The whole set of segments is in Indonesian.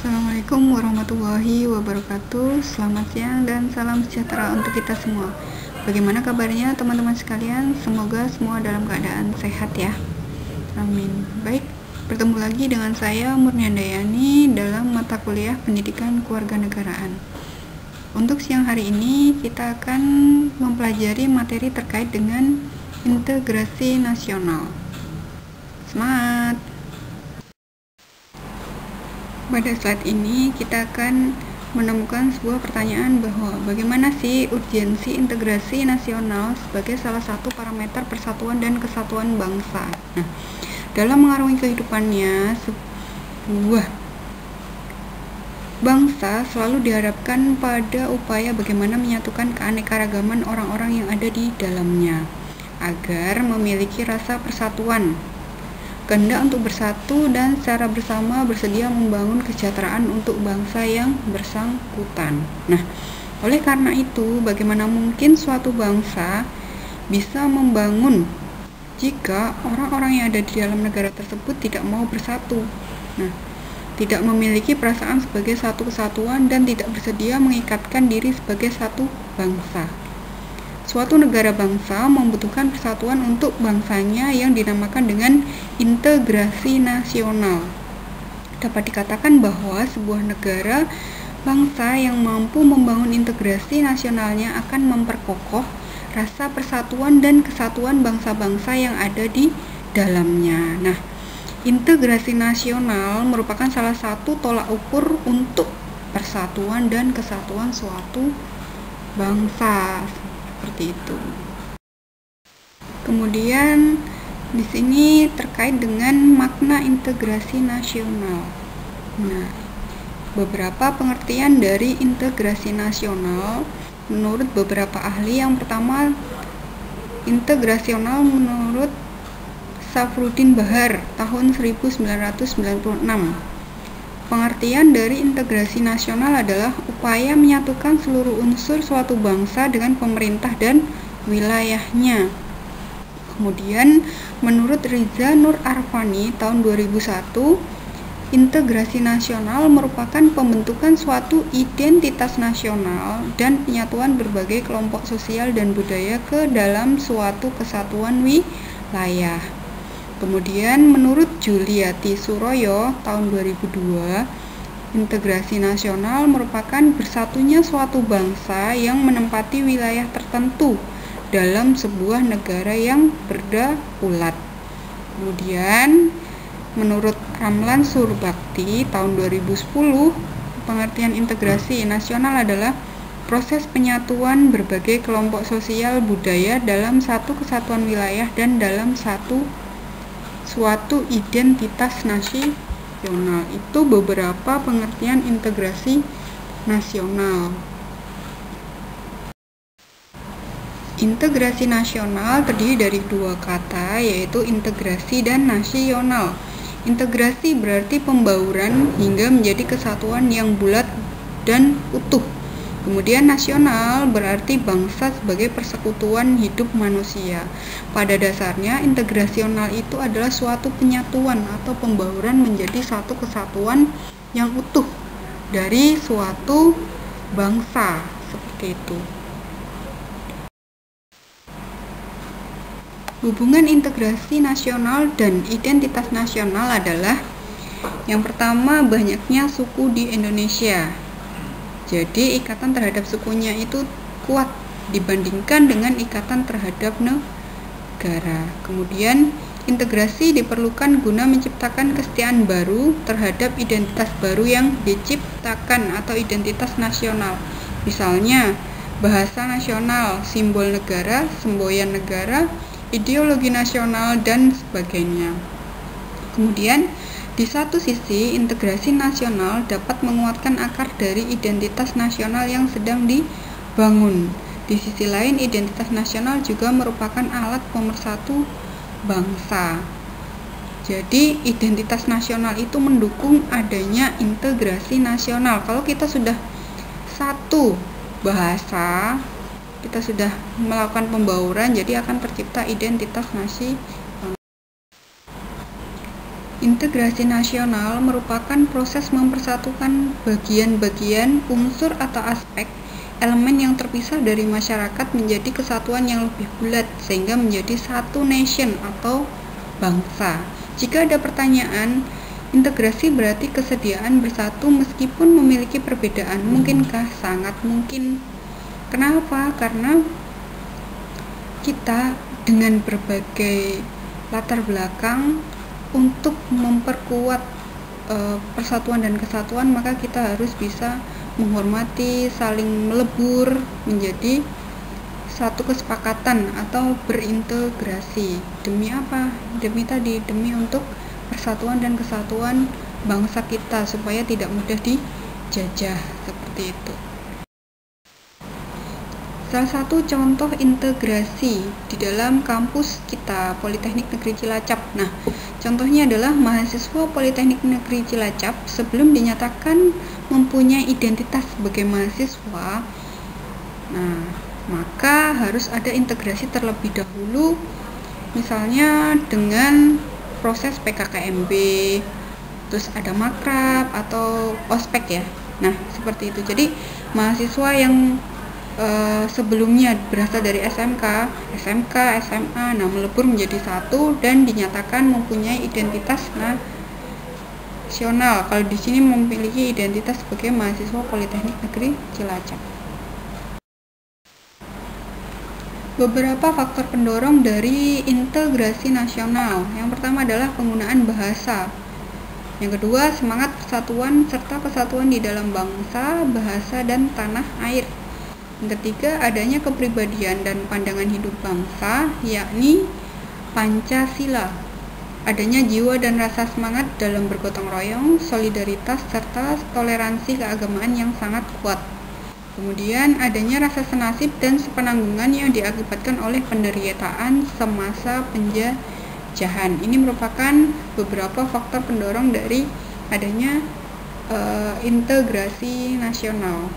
Assalamualaikum warahmatullahi wabarakatuh. Selamat siang dan salam sejahtera untuk kita semua. Bagaimana kabarnya teman-teman sekalian? Semoga semua dalam keadaan sehat ya. Amin. Baik, bertemu lagi dengan saya Murniandayani dalam mata kuliah Pendidikan Kewarganegaraan. Untuk siang hari ini kita akan mempelajari materi terkait dengan integrasi nasional. Semangat! Pada slide ini kita akan menemukan sebuah pertanyaan bahwa bagaimana sih urgensi integrasi nasional sebagai salah satu parameter persatuan dan kesatuan bangsa. Nah, dalam mengarungi kehidupannya, sebuah bangsa selalu diharapkan pada upaya bagaimana menyatukan keanekaragaman orang-orang yang ada di dalamnya agar memiliki rasa persatuan, kehendak untuk bersatu dan secara bersama bersedia membangun kesejahteraan untuk bangsa yang bersangkutan. Nah, oleh karena itu, bagaimana mungkin suatu bangsa bisa membangun jika orang-orang yang ada di dalam negara tersebut tidak mau bersatu? Nah, tidak memiliki perasaan sebagai satu kesatuan dan tidak bersedia mengikatkan diri sebagai satu bangsa. Suatu negara bangsa membutuhkan persatuan untuk bangsanya yang dinamakan dengan integrasi nasional. Dapat dikatakan bahwa sebuah negara bangsa yang mampu membangun integrasi nasionalnya akan memperkokoh rasa persatuan dan kesatuan bangsa-bangsa yang ada di dalamnya. Nah, integrasi nasional merupakan salah satu tolak ukur untuk persatuan dan kesatuan suatu bangsa. Seperti itu. Kemudian di sini terkait dengan makna integrasi nasional. Nah, beberapa pengertian dari integrasi nasional menurut beberapa ahli. Yang pertama, integrasional menurut Safruddin Bahar tahun 1996. Pengertian dari integrasi nasional adalah upaya menyatukan seluruh unsur suatu bangsa dengan pemerintah dan wilayahnya. Kemudian, menurut Riza Nur Arfani tahun 2001, integrasi nasional merupakan pembentukan suatu identitas nasional dan penyatuan berbagai kelompok sosial dan budaya ke dalam suatu kesatuan wilayah. Kemudian menurut Juliati Suroyo tahun 2002, integrasi nasional merupakan bersatunya suatu bangsa yang menempati wilayah tertentu dalam sebuah negara yang berdaulat. Kemudian menurut Ramlan Surbakti tahun 2010, pengertian integrasi nasional adalah proses penyatuan berbagai kelompok sosial budaya dalam satu kesatuan wilayah dan dalam suatu identitas nasional. Itu beberapa pengertian integrasi nasional. Integrasi nasional terdiri dari dua kata, yaitu integrasi dan nasional. Integrasi berarti pembauran hingga menjadi kesatuan yang bulat dan utuh. Kemudian nasional berarti bangsa sebagai persekutuan hidup manusia. Pada dasarnya, integrasional itu adalah suatu penyatuan atau pembauran menjadi satu kesatuan yang utuh dari suatu bangsa. Seperti itu. Hubungan integrasi nasional dan identitas nasional adalah yang pertama, banyaknya suku di Indonesia. Jadi ikatan terhadap sukunya itu kuat dibandingkan dengan ikatan terhadap negara. Kemudian integrasi diperlukan guna menciptakan kesetiaan baru terhadap identitas baru yang diciptakan atau identitas nasional. Misalnya bahasa nasional, simbol negara, semboyan negara, ideologi nasional, dan sebagainya. Kemudian di satu sisi, integrasi nasional dapat menguatkan akar dari identitas nasional yang sedang dibangun. Di sisi lain, identitas nasional juga merupakan alat pemersatu bangsa. Jadi, identitas nasional itu mendukung adanya integrasi nasional. Kalau kita sudah satu bahasa, kita sudah melakukan pembauran, jadi akan tercipta identitas nasional. Integrasi nasional merupakan proses mempersatukan bagian-bagian, unsur atau aspek elemen yang terpisah dari masyarakat menjadi kesatuan yang lebih bulat sehingga menjadi satu nation atau bangsa. Jika ada pertanyaan, integrasi berarti kesediaan bersatu meskipun memiliki perbedaan. Mungkinkah? Sangat mungkin. Kenapa? Karena kita dengan berbagai latar belakang untuk memperkuat persatuan dan kesatuan, maka kita harus bisa menghormati, saling melebur menjadi satu kesepakatan atau berintegrasi. Demi apa? Demi untuk persatuan dan kesatuan bangsa kita supaya tidak mudah dijajah, seperti itu. Salah satu contoh integrasi di dalam kampus kita, Politeknik Negeri Cilacap. Nah, contohnya adalah mahasiswa Politeknik Negeri Cilacap sebelum dinyatakan mempunyai identitas sebagai mahasiswa, nah, maka harus ada integrasi terlebih dahulu, misalnya dengan proses PKKMB, terus ada makrab atau ospek ya. Nah, seperti itu. Jadi, mahasiswa yang sebelumnya berasal dari SMK, SMA, nah melebur menjadi satu dan dinyatakan mempunyai identitas nasional. Kalau di sini memiliki identitas sebagai mahasiswa Politeknik Negeri Cilacap. Beberapa faktor pendorong dari integrasi nasional. Yang pertama adalah penggunaan bahasa. Yang kedua, semangat persatuan serta kesatuan di dalam bangsa, bahasa, dan tanah air. Yang ketiga, adanya kepribadian dan pandangan hidup bangsa, yakni Pancasila. Adanya jiwa dan rasa semangat dalam bergotong royong, solidaritas, serta toleransi keagamaan yang sangat kuat. Kemudian, adanya rasa senasib dan sepenanggungan yang diakibatkan oleh penderitaan semasa penjajahan. Ini merupakan beberapa faktor pendorong dari adanya integrasi nasional.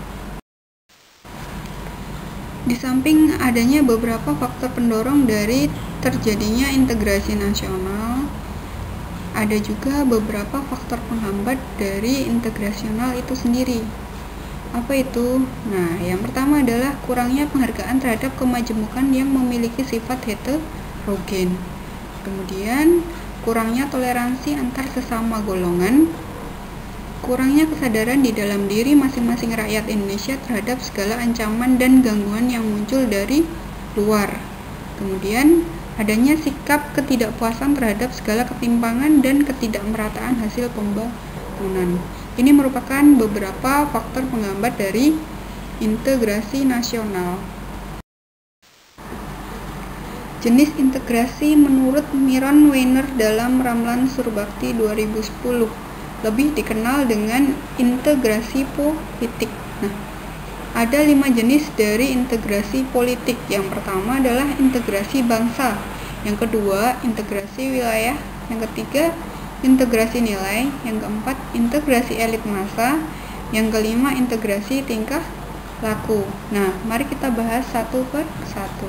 Di samping adanya beberapa faktor pendorong dari terjadinya integrasi nasional, ada juga beberapa faktor penghambat dari integrasional itu sendiri. Apa itu? Nah, yang pertama adalah kurangnya penghargaan terhadap kemajemukan yang memiliki sifat heterogen. Kemudian, kurangnya toleransi antar sesama golongan, kurangnya kesadaran di dalam diri masing-masing rakyat Indonesia terhadap segala ancaman dan gangguan yang muncul dari luar. Kemudian, adanya sikap ketidakpuasan terhadap segala ketimpangan dan ketidakmerataan hasil pembangunan. Ini merupakan beberapa faktor penghambat dari integrasi nasional. Jenis integrasi menurut Miron Weiner dalam Ramlan Surbakti 2010 lebih dikenal dengan integrasi politik. Nah, ada 5 jenis dari integrasi politik. Yang pertama adalah integrasi bangsa, yang kedua integrasi wilayah, yang ketiga integrasi nilai, yang keempat integrasi elit massa, yang kelima integrasi tingkah laku. Nah, mari kita bahas satu per satu.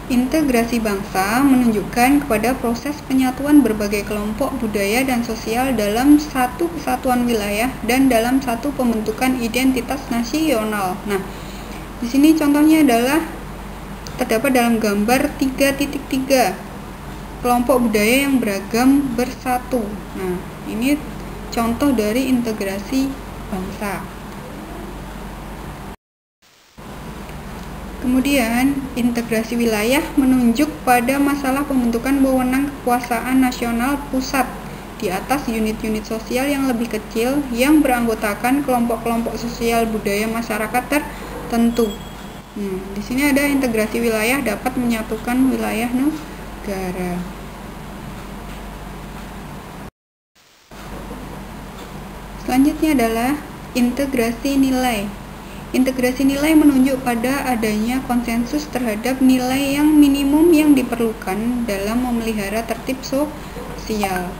Integrasi bangsa menunjukkan kepada proses penyatuan berbagai kelompok budaya dan sosial dalam satu kesatuan wilayah dan dalam satu pembentukan identitas nasional. Nah, di sini contohnya adalah terdapat dalam gambar 3.3 kelompok budaya yang beragam bersatu. Nah, ini contoh dari integrasi bangsa. Kemudian, integrasi wilayah menunjuk pada masalah pembentukan wewenang kekuasaan nasional pusat di atas unit-unit sosial yang lebih kecil yang beranggotakan kelompok-kelompok sosial budaya masyarakat tertentu. Di sini ada integrasi wilayah dapat menyatukan wilayah negara. Selanjutnya adalah integrasi nilai. Integrasi nilai menunjuk pada adanya konsensus terhadap nilai yang minimum yang diperlukan dalam memelihara tertib sosial.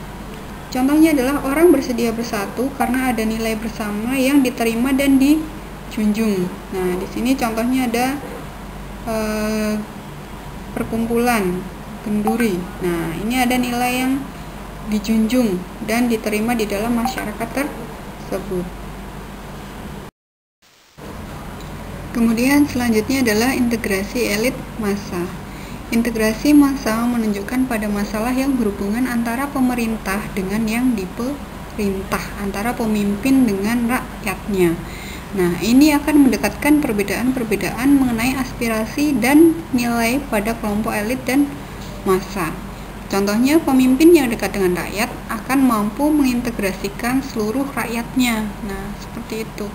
Contohnya adalah orang bersedia bersatu karena ada nilai bersama yang diterima dan dijunjung. Nah, di sini contohnya ada perkumpulan kenduri. Nah, ini ada nilai yang dijunjung dan diterima di dalam masyarakat tersebut. Kemudian selanjutnya adalah integrasi elit massa. Integrasi massa menunjukkan pada masalah yang berhubungan antara pemerintah dengan yang diperintah, antara pemimpin dengan rakyatnya. Nah, ini akan mendekatkan perbedaan-perbedaan mengenai aspirasi dan nilai pada kelompok elit dan massa. Contohnya, pemimpin yang dekat dengan rakyat akan mampu mengintegrasikan seluruh rakyatnya. Nah, seperti itu.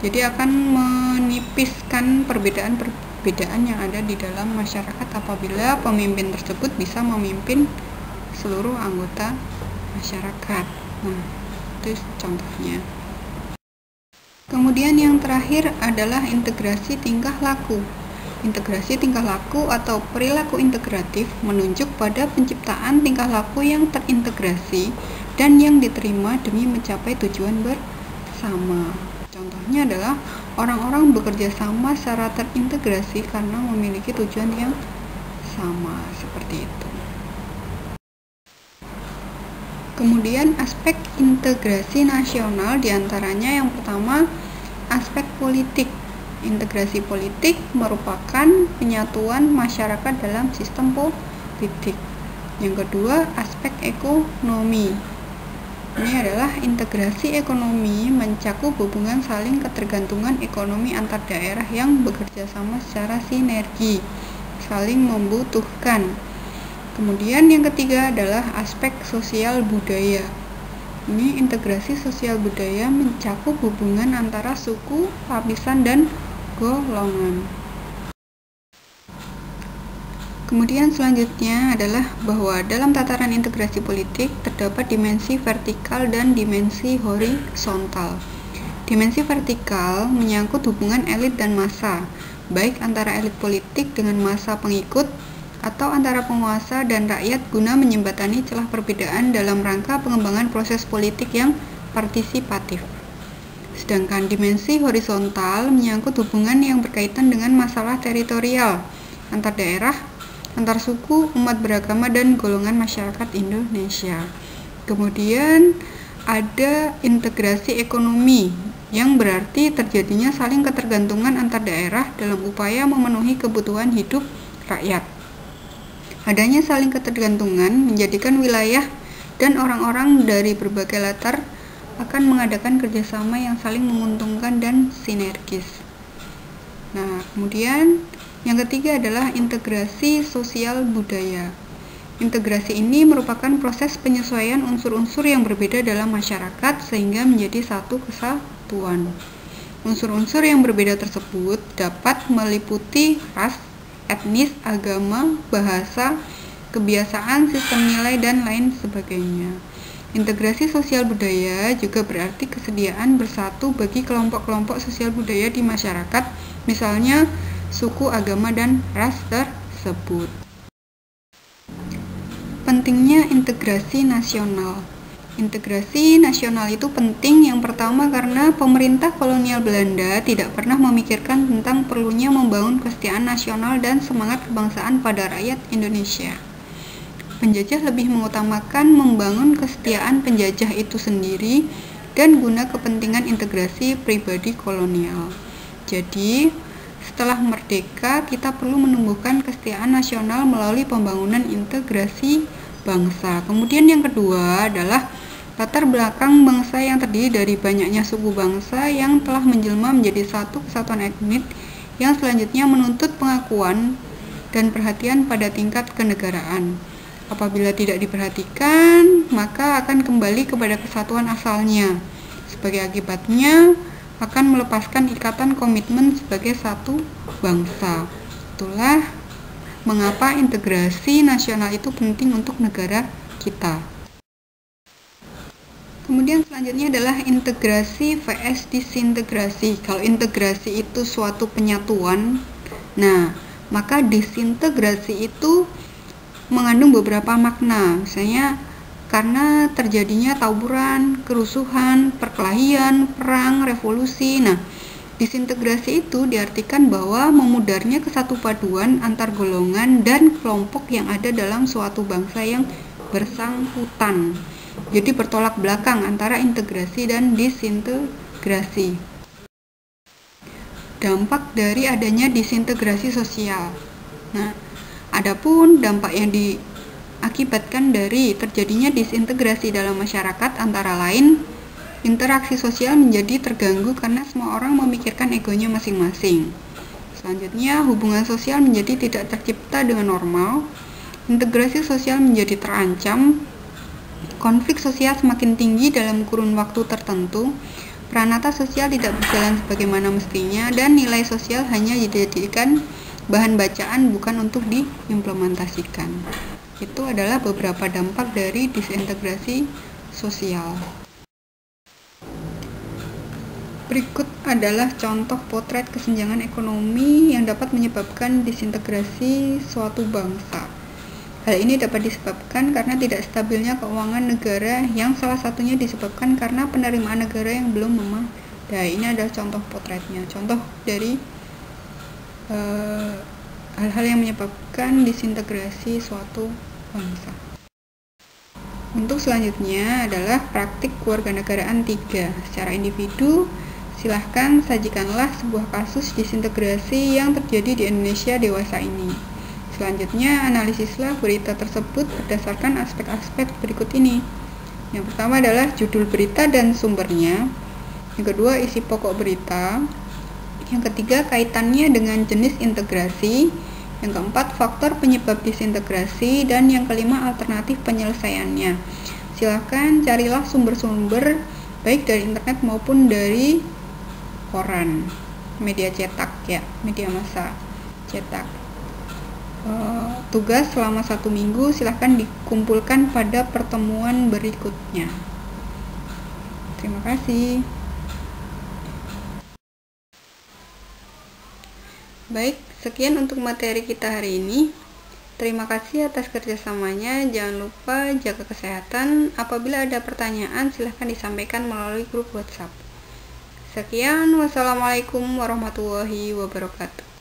Jadi akan menipiskan perbedaan-perbedaan yang ada di dalam masyarakat apabila pemimpin tersebut bisa memimpin seluruh anggota masyarakat. Nah, itu contohnya. Kemudian yang terakhir adalah integrasi tingkah laku. Integrasi tingkah laku atau perilaku integratif menunjuk pada penciptaan tingkah laku yang terintegrasi dan yang diterima demi mencapai tujuan bersama. Contohnya adalah orang-orang bekerja sama secara terintegrasi karena memiliki tujuan yang sama, seperti itu. Kemudian aspek integrasi nasional diantaranya yang pertama aspek politik. Integrasi politik merupakan penyatuan masyarakat dalam sistem politik. Yang kedua, aspek ekonomi. Ini adalah integrasi ekonomi mencakup hubungan saling ketergantungan ekonomi antar daerah yang bekerja sama secara sinergi, saling membutuhkan. Kemudian yang ketiga adalah aspek sosial budaya. Ini integrasi sosial budaya mencakup hubungan antara suku, lapisan, dan golongan. Kemudian selanjutnya adalah bahwa dalam tataran integrasi politik terdapat dimensi vertikal dan dimensi horizontal. Dimensi vertikal menyangkut hubungan elit dan massa, baik antara elit politik dengan massa pengikut atau antara penguasa dan rakyat guna menjembatani celah perbedaan dalam rangka pengembangan proses politik yang partisipatif. Sedangkan dimensi horizontal menyangkut hubungan yang berkaitan dengan masalah teritorial antar daerah, antar suku, umat beragama, dan golongan masyarakat Indonesia. Kemudian ada integrasi ekonomi yang berarti terjadinya saling ketergantungan antar daerah dalam upaya memenuhi kebutuhan hidup rakyat. Adanya saling ketergantungan menjadikan wilayah dan orang-orang dari berbagai latar akan mengadakan kerjasama yang saling menguntungkan dan sinergis. Nah, kemudian yang ketiga adalah integrasi sosial budaya. Integrasi ini merupakan proses penyesuaian unsur-unsur yang berbeda dalam masyarakat sehingga menjadi satu kesatuan. Unsur-unsur yang berbeda tersebut dapat meliputi ras, etnis, agama, bahasa, kebiasaan, sistem nilai, dan lain sebagainya. Integrasi sosial budaya juga berarti kesediaan bersatu bagi kelompok-kelompok sosial budaya di masyarakat, misalnya suku, agama, dan ras tersebut. Pentingnya integrasi nasional. Integrasi nasional itu penting yang pertama karena pemerintah kolonial Belanda tidak pernah memikirkan tentang perlunya membangun kesetiaan nasional dan semangat kebangsaan pada rakyat Indonesia. Penjajah lebih mengutamakan membangun kesetiaan penjajah itu sendiri dan guna kepentingan integrasi pribadi kolonial. Jadi, setelah merdeka, kita perlu menumbuhkan kesetiaan nasional melalui pembangunan integrasi bangsa. Kemudian yang kedua adalah latar belakang bangsa yang terdiri dari banyaknya suku bangsa yang telah menjelma menjadi satu kesatuan etnik yang selanjutnya menuntut pengakuan dan perhatian pada tingkat kenegaraan. Apabila tidak diperhatikan, maka akan kembali kepada kesatuan asalnya. Sebagai akibatnya, akan melepaskan ikatan komitmen sebagai satu bangsa. Itulah mengapa integrasi nasional itu penting untuk negara kita. Kemudian selanjutnya adalah integrasi vs disintegrasi. Kalau integrasi itu suatu penyatuan, nah maka disintegrasi itu mengandung beberapa makna. Misalnya karena terjadinya tawuran, kerusuhan, perkelahian, perang, revolusi. Nah, Disintegrasi itu diartikan bahwa memudarnya kesatupaduan antar golongan dan kelompok yang ada dalam suatu bangsa yang bersangkutan. Jadi bertolak belakang antara integrasi dan disintegrasi. Dampak dari adanya disintegrasi sosial. Nah, adapun dampak yang diakibatkan dari terjadinya disintegrasi dalam masyarakat antara lain, interaksi sosial menjadi terganggu karena semua orang memikirkan egonya masing-masing. Selanjutnya, hubungan sosial menjadi tidak tercipta dengan normal. Integrasi sosial menjadi terancam. Konflik sosial semakin tinggi dalam kurun waktu tertentu. Peranata sosial tidak berjalan sebagaimana mestinya dan nilai sosial hanya dijadikan bahan bacaan bukan untuk diimplementasikan. Itu adalah beberapa dampak dari disintegrasi sosial. Berikut adalah contoh potret kesenjangan ekonomi yang dapat menyebabkan disintegrasi suatu bangsa. Hal ini dapat disebabkan karena tidak stabilnya keuangan negara yang salah satunya disebabkan karena penerimaan negara yang belum memadai. Ini adalah contoh potretnya, contoh dari hal-hal yang menyebabkan disintegrasi suatu bangsa. Untuk selanjutnya adalah praktik kewarganegaraan 3. Secara individu, silahkan sajikanlah sebuah kasus disintegrasi yang terjadi di Indonesia dewasa ini. Selanjutnya, analisislah berita tersebut berdasarkan aspek-aspek berikut ini. Yang pertama adalah judul berita dan sumbernya. Yang kedua, isi pokok berita. Yang ketiga, kaitannya dengan jenis integrasi. Yang keempat, faktor penyebab disintegrasi. Dan yang kelima, alternatif penyelesaiannya. Silahkan carilah sumber-sumber baik dari internet maupun dari koran, media cetak ya, media massa cetak. Tugas selama 1 minggu silahkan dikumpulkan pada pertemuan berikutnya. Terima kasih. Baik, sekian untuk materi kita hari ini. Terima kasih atas kerjasamanya. Jangan lupa jaga kesehatan. Apabila ada pertanyaan, silahkan disampaikan melalui grup WhatsApp. Sekian, wassalamualaikum warahmatullahi wabarakatuh.